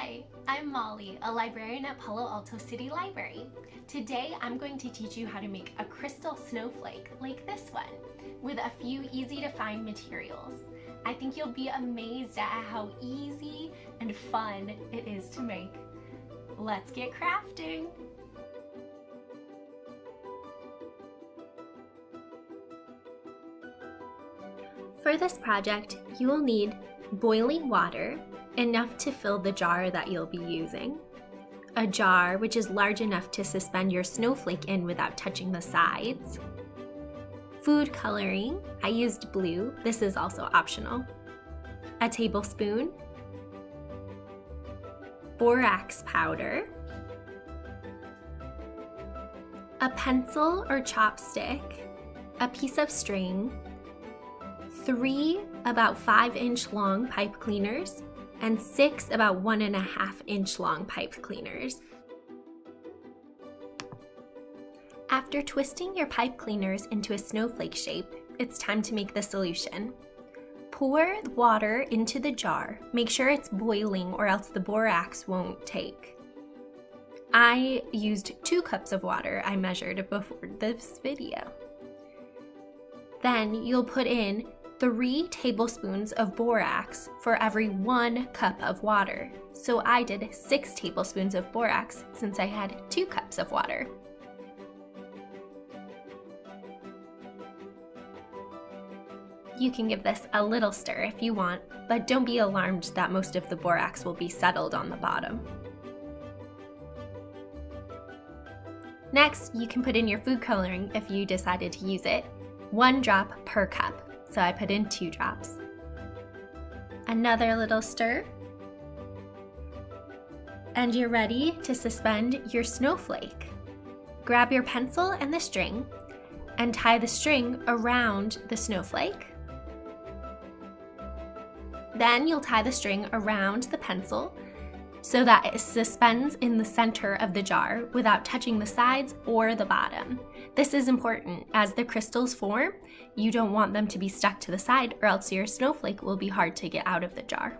Hi, I'm Molly, a librarian at Palo Alto City Library. Today I'm going to teach you how to make a crystal snowflake like this one with a few easy to find materials. I think you'll be amazed at how easy and fun it is to make. Let's get crafting! For this project, you will need boiling water, enough to fill the jar that you'll be using, a jar which is large enough to suspend your snowflake in without touching the sides, food coloring, I used blue, this is also optional, a tablespoon, borax powder, a pencil or chopstick, a piece of string, 3 about 5-inch long pipe cleaners, and 6 about 1.5-inch long pipe cleaners. After twisting your pipe cleaners into a snowflake shape, it's time to make the solution. Pour water into the jar. Make sure it's boiling or else the borax won't take. I used 2 cups of water. I measured before this video. Then you'll put in 3 tablespoons of borax for every 1 cup of water. So I did 6 tablespoons of borax since I had 2 cups of water. You can give this a little stir if you want, but don't be alarmed that most of the borax will be settled on the bottom. Next, you can put in your food coloring if you decided to use it, 1 drop per cup. So I put in 2 drops. Another little stir. And you're ready to suspend your snowflake. Grab your pencil and the string and tie the string around the snowflake. Then you'll tie the string around the pencil so that it suspends in the center of the jar without touching the sides or the bottom. This is important. As the crystals form, you don't want them to be stuck to the side or else your snowflake will be hard to get out of the jar.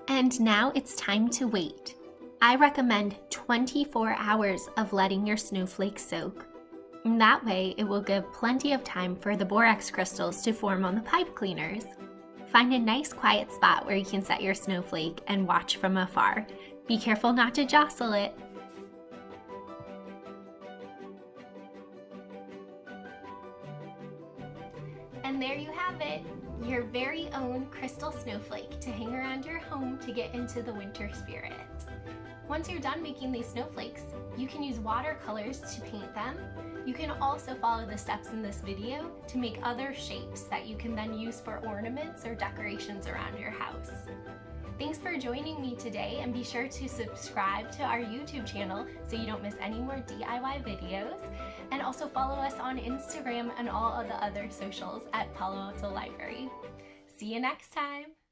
And now it's time to wait. I recommend 24 hours of letting your snowflake soak. That way, it will give plenty of time for the borax crystals to form on the pipe cleaners. Find a nice quiet spot where you can set your snowflake and watch from afar. Be careful not to jostle it. And there you have it, your very own crystal snowflake to hang around your home to get into the winter spirit. Once you're done making these snowflakes, you can use watercolors to paint them. You can also follow the steps in this video to make other shapes that you can then use for ornaments or decorations around your house. Thanks for joining me today, and be sure to subscribe to our YouTube channel so you don't miss any more DIY videos. And also follow us on Instagram and all of the other socials at Palo Alto Library. See you next time!